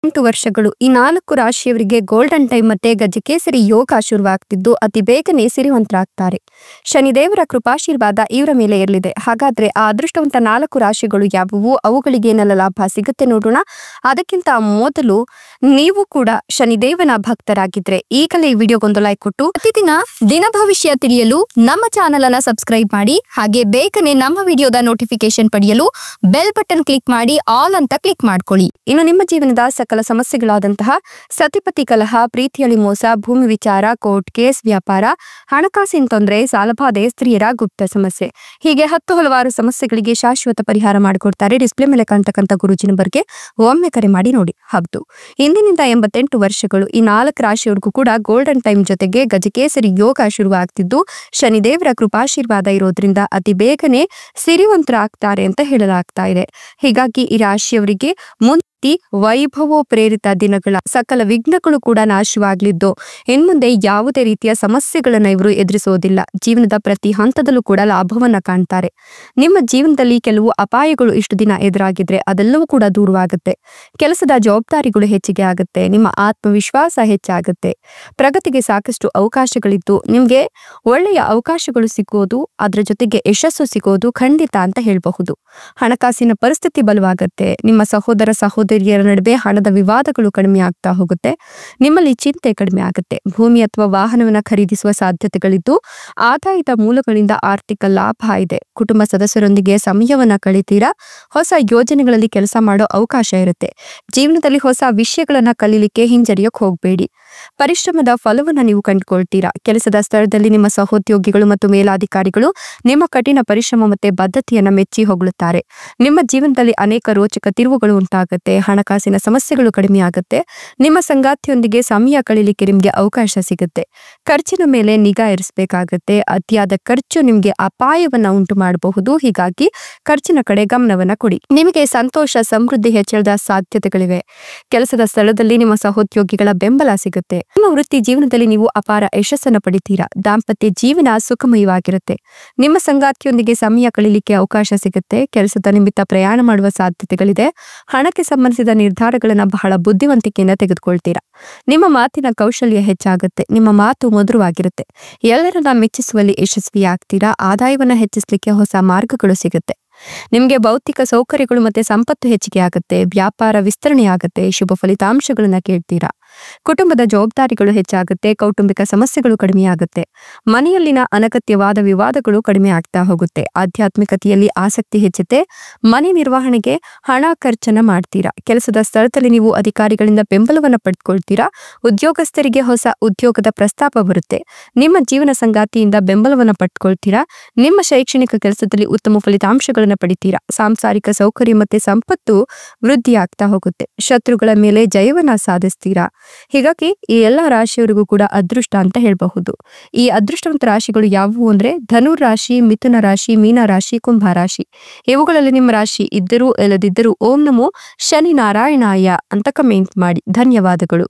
8 ವರ್ಷಗಳು ಈ 4 ರಾಶಿಯವರಿಗೆ ಗೋಲ್ಡನ್ ಟೈಮ್ ಮತ್ತೆ ಗಜಕೇಸರಿ ಯೋಗ ಶುರುವಾಗ್ತಿದ್ದು ಅತಿ ಬೇಗನೆ ಸಿರಿವಂತರಾಗ್ತಾರೆ. ಶನಿದೇವರ ಕೃಪಾಶೀರ್ವಾದ ಇವರ ಮೇಲೆ ಇರಲಿದೆ. ಹಾಗಾದ್ರೆ ಆ ಅದೃಷ್ಟವಂತ 4 ರಾಶಿಗಳು ಯಾವುವು, ಅವುಗಳಿಗೆ ಏನೆಲ್ಲ ಲಾಭ ಸಿಗುತ್ತೆ ನೋಡೋಣ. ಅದಕ್ಕಿಂತ ಮೊದಲು ನೀವು ಕೂಡ ಶನಿದೇವನ ಭಕ್ತರಾಗಿದ್ರೆ ಈಗಲೇ ಈ ವಿಡಿಯೋಗೊಂದು ಲೈಕ್ ಕೊಟ್ಟು ಪ್ರತಿದಿನ ದಿನ ಭವಿಷ್ಯ ತಿಳಿಯಲು ನಮ್ಮ ಚಾನೆಲ್ ಅನ್ನ ಸಬ್ಸ್ಕ್ರೈಬ್ ಮಾಡಿ. ಹಾಗೆ ಬೇಗನೆ ನಮ್ಮ ವಿಡಿಯೋದ ನೋಟಿಫಿಕೇಶನ್ ಪಡೆಯಲು ಬೆಲ್ ಬಟನ್ ಕ್ಲಿಕ್ ಮಾಡಿ ಆಲ್ ಅಂತ ಕ್ಲಿಕ್ ಮಾಡ್ಕೊಳ್ಳಿ. ಇನ್ನು ನಿಮ್ಮ ಜೀವನದ ಸಕಲ ಸಮಸ್ಯೆಗಳಾದಂತಹ ಸತಿಪತಿ ಕಲಹ, ಪ್ರೀತಿಯಲ್ಲಿ ಮೋಸ, ಭೂಮಿ ವಿಚಾರ, ಕೋರ್ಟ್ ಕೇಸ್, ವ್ಯಾಪಾರ, ಹಣಕಾಸಿನ ತೊಂದರೆ, ಸಾಲಬಾಧೆ, ಸ್ತ್ರೀಯರ ಗುಪ್ತ ಸಮಸ್ಯೆ, ಹೀಗೆ ಹಲವಾರು ಸಮಸ್ಯೆಗಳಿಗೆ ಶಾಶ್ವತ ಪರಿಹಾರ ಮಾಡಿಕೊಡ್ತಾರೆ. ಡಿಸ್ಪ್ಲೇ ಮೇಲೆ ಕಾಣ್ತಕ್ಕಂಥ ಗುರೂಜಿ ನಂಬರ್ಗೆ ಒಮ್ಮೆ ಕರೆ ಮಾಡಿ ನೋಡಿ. ಹೌದು, ಇಂದಿನಿಂದ 88 ವರ್ಷಗಳು ಈ 4 ರಾಶಿಯವರೆಗೂ ಕೂಡ ಗೋಲ್ಡನ್ ಟೈಮ್ ಜೊತೆಗೆ ಗಜಕೇಸರಿ ಯೋಗ ಶುರುವಾಗ್ತಿದ್ದು ಶನಿದೇವರ ಕೃಪಾಶೀರ್ವಾದ ಇರೋದ್ರಿಂದ ಅತಿ ಬೇಗನೆ ಸಿರಿವಂತರಾಗ್ತಾರೆ ಅಂತ ಹೇಳಲಾಗ್ತಾ ಇದೆ. ಹೀಗಾಗಿ ಈ ರಾಶಿಯವರಿಗೆ ವೈಭವ ಪ್ರೇರಿತ ದಿನಗಳ ಸಕಲ ವಿಘ್ನಗಳು ಕೂಡ ನಾಶವಾಗ್ಲಿದ್ದು ಇನ್ಮುಂದೆ ಯಾವುದೇ ರೀತಿಯ ಸಮಸ್ಯೆಗಳನ್ನ ಇವರು ಎದುರಿಸೋದಿಲ್ಲ. ಜೀವನದ ಪ್ರತಿ ಹಂತದಲ್ಲೂ ಕೂಡ ಲಾಭವನ್ನ ಕಾಣ್ತಾರೆ. ನಿಮ್ಮ ಜೀವನದಲ್ಲಿ ಕೆಲವು ಅಪಾಯಗಳು ಇಷ್ಟು ದಿನ ಎದುರಾಗಿದ್ರೆ ಅದೆಲ್ಲವೂ ಕೂಡ ದೂರವಾಗುತ್ತೆ. ಕೆಲಸದ ಜವಾಬ್ದಾರಿಗಳು ಹೆಚ್ಚಿಗೆ ಆಗುತ್ತೆ. ನಿಮ್ಮ ಆತ್ಮವಿಶ್ವಾಸ ಹೆಚ್ಚಾಗುತ್ತೆ. ಪ್ರಗತಿಗೆ ಸಾಕಷ್ಟು ಅವಕಾಶಗಳಿದ್ದು ನಿಮ್ಗೆ ಒಳ್ಳೆಯ ಅವಕಾಶಗಳು ಸಿಗೋದು, ಅದರ ಜೊತೆಗೆ ಯಶಸ್ಸು ಸಿಗೋದು ಖಂಡಿತ ಅಂತ ಹೇಳಬಹುದು. ಹಣಕಾಸಿನ ಪರಿಸ್ಥಿತಿ ಬಲವಾಗುತ್ತೆ. ನಿಮ್ಮ ಸಹೋದರ ಸಹೋದರಿಯರ ನಡುವೆ ಹಣದ ವಿವಾದಗಳು ಕಡಿಮೆ ಆಗ್ತಾ ಹೋಗುತ್ತೆ. ನಿಮ್ಮಲ್ಲಿ ಚಿಂತೆ ಕಡಿಮೆ ಆಗುತ್ತೆ. ಭೂಮಿ ಅಥವಾ ವಾಹನವನ್ನ ಖರೀದಿಸುವ ಸಾಧ್ಯತೆಗಳಿದ್ದು ಆದಾಯದ ಮೂಲಗಳಿಂದ ಆರ್ಥಿಕ ಲಾಭ ಇದೆ. ಕುಟುಂಬ ಸದಸ್ಯರೊಂದಿಗೆ ಸಮಯವನ್ನ ಕಳಿತೀರಾ. ಹೊಸ ಯೋಜನೆಗಳಲ್ಲಿ ಕೆಲಸ ಮಾಡೋ ಅವಕಾಶ ಇರುತ್ತೆ. ಜೀವನದಲ್ಲಿ ಹೊಸ ವಿಷಯಗಳನ್ನ ಕಲೀಲಿಕ್ಕೆ ಹಿಂಜರಿಯಕ್ಕೆ ಹೋಗಬೇಡಿ. ಪರಿಶ್ರಮದ ಫಲವನ್ನ ನೀವು ಕಂಡುಕೊಳ್ತೀರಾ. ಕೆಲಸದ ಸ್ಥಳದಲ್ಲಿ ನಿಮ್ಮ ಸಹೋದ್ಯೋಗಿಗಳು ಮತ್ತು ಮೇಲಾಧಿಕಾರಿಗಳು ನಿಮ್ಮ ಕಠಿಣ ಪರಿಶ್ರಮ ಮತ್ತೆ ಬದ್ಧತೆಯನ್ನ ಮೆಚ್ಚಿ ಹೊಗಳುತ್ತಾರೆ. ನಿಮ್ಮ ಜೀವನದಲ್ಲಿ ಅನೇಕ ರೋಚಕ ತಿರುವುಗಳು ಉಂಟಾಗುತ್ತೆ. ಹಣಕಾಸಿನ ಸಮಸ್ಯೆಗಳು ಕಡಿಮೆ ಆಗುತ್ತೆ. ನಿಮ್ಮ ಸಂಗಾತಿಯೊಂದಿಗೆ ಸಮಯ ಕಳೀಲಿಕ್ಕೆ ನಿಮ್ಗೆ ಅವಕಾಶ ಸಿಗುತ್ತೆ. ಖರ್ಚಿನ ಮೇಲೆ ನಿಗಾ ಇರಿಸಬೇಕಾಗತ್ತೆ. ಅತಿಯಾದ ಖರ್ಚು ನಿಮ್ಗೆ ಅಪಾಯವನ್ನ ಉಂಟು ಮಾಡಬಹುದು. ಹೀಗಾಗಿ ಖರ್ಚಿನ ಕಡೆ ಗಮನವನ್ನ ಕೊಡಿ. ನಿಮಗೆ ಸಂತೋಷ, ಸಮೃದ್ಧಿ ಹೆಚ್ಚಳದ ಸಾಧ್ಯತೆಗಳಿವೆ. ಕೆಲಸದ ಸ್ಥಳದಲ್ಲಿ ನಿಮ್ಮ ಸಹೋದ್ಯೋಗಿಗಳ ಬೆಂಬಲ ಸಿಗುತ್ತೆ. ನಿಮ್ಮ ವೃತ್ತಿ ಜೀವನದಲ್ಲಿ ನೀವು ಅಪಾರ ಯಶಸ್ಸನ್ನು ಪಡಿತೀರಾ. ದಾಂಪತ್ಯ ಜೀವನ ಸುಖಮಯವಾಗಿರುತ್ತೆ. ನಿಮ್ಮ ಸಂಗಾತಿಯೊಂದಿಗೆ ಸಮಯ ಕಳೀಲಿಕ್ಕೆ ಅವಕಾಶ ಸಿಗುತ್ತೆ. ಕೆಲಸದ ನಿಮಿತ್ತ ಪ್ರಯಾಣ ಮಾಡುವ ಸಾಧ್ಯತೆಗಳಿದೆ. ಹಣಕ್ಕೆ ಸಂಬಂಧಿಸಿದ ನಿರ್ಧಾರಗಳನ್ನ ಬಹಳ ಬುದ್ಧಿವಂತಿಕೆಯಿಂದ ತೆಗೆದುಕೊಳ್ತೀರಾ. ನಿಮ್ಮ ಮಾತಿನ ಕೌಶಲ್ಯ ಹೆಚ್ಚಾಗುತ್ತೆ. ನಿಮ್ಮ ಮಾತು ಮಧುರವಾಗಿರುತ್ತೆ. ಎಲ್ಲರನ್ನ ಮೆಚ್ಚಿಸುವಲ್ಲಿ ಯಶಸ್ವಿಯಾಗ್ತೀರಾ. ಆದಾಯವನ್ನ ಹೆಚ್ಚಿಸಲಿಕ್ಕೆ ಹೊಸ ಮಾರ್ಗಗಳು ಸಿಗುತ್ತೆ. ನಿಮ್ಗೆ ಭೌತಿಕ ಸೌಕರ್ಯಗಳು ಮತ್ತೆ ಸಂಪತ್ತು ಹೆಚ್ಚಿಗೆ ಆಗುತ್ತೆ. ವ್ಯಾಪಾರ ವಿಸ್ತರಣೆ ಆಗುತ್ತೆ. ಶುಭ ಫಲಿತಾಂಶಗಳನ್ನ ಕೇಳ್ತೀರಾ. ಕುಟುಂಬದ ಜವಾಬ್ದಾರಿಗಳು ಹೆಚ್ಚಾಗುತ್ತೆ. ಕೌಟುಂಬಿಕ ಸಮಸ್ಯೆಗಳು ಕಡಿಮೆ ಆಗುತ್ತೆ. ಮನೆಯಲ್ಲಿನ ಅನಗತ್ಯವಾದ ವಿವಾದಗಳು ಕಡಿಮೆ ಆಗ್ತಾ ಹೋಗುತ್ತೆ. ಆಧ್ಯಾತ್ಮಿಕತೆಯಲ್ಲಿ ಆಸಕ್ತಿ ಹೆಚ್ಚುತ್ತೆ. ಮನೆ ನಿರ್ವಹಣೆಗೆ ಹಣ ಖರ್ಚನ್ನ ಮಾಡ್ತೀರಾ. ಕೆಲಸದ ಸ್ಥಳದಲ್ಲಿ ನೀವು ಅಧಿಕಾರಿಗಳಿಂದ ಬೆಂಬಲವನ್ನ ಪಡೆದುಕೊಳ್ತೀರಾ. ಉದ್ಯೋಗಸ್ಥರಿಗೆ ಹೊಸ ಉದ್ಯೋಗದ ಪ್ರಸ್ತಾಪ ಬರುತ್ತೆ. ನಿಮ್ಮ ಜೀವನ ಸಂಗಾತಿಯಿಂದ ಬೆಂಬಲವನ್ನ ಪಡೆದುಕೊಳ್ತೀರಾ. ನಿಮ್ಮ ಶೈಕ್ಷಣಿಕ ಕೆಲಸದಲ್ಲಿ ಉತ್ತಮ ಫಲಿತಾಂಶಗಳನ್ನ ಪಡಿತೀರಾ. ಸಾಂಸಾರಿಕ ಸೌಕರ್ಯ ಮತ್ತೆ ಸಂಪತ್ತು ವೃದ್ಧಿ ಆಗ್ತಾ ಹೋಗುತ್ತೆ. ಶತ್ರುಗಳ ಮೇಲೆ ಜಯವನ್ನ ಸಾಧಿಸ್ತೀರಾ. ಹೀಗಾಗಿ ಈ ಎಲ್ಲ ರಾಶಿಯವರಿಗೂ ಕೂಡ ಅದೃಷ್ಟ ಅಂತ ಹೇಳಬಹುದು. ಈ ಅದೃಷ್ಟವಂತ ರಾಶಿಗಳು ಯಾವುವು ಅಂದ್ರೆ ಧನುರ್ ರಾಶಿ, ಮಿಥುನ ರಾಶಿ, ಮೀನ ರಾಶಿ, ಕುಂಭ ರಾಶಿ. ಇವುಗಳಲ್ಲಿ ನಿಮ್ಮ ರಾಶಿ ಇದ್ದರೂ ಇಲ್ಲದಿದ್ದರೂ ಓಂ ನಮೋ ಶನಿ ನಾರಾಯಣಾಯ ಅಂತ ಕಮೆಂಟ್ ಮಾಡಿ. ಧನ್ಯವಾದಗಳು.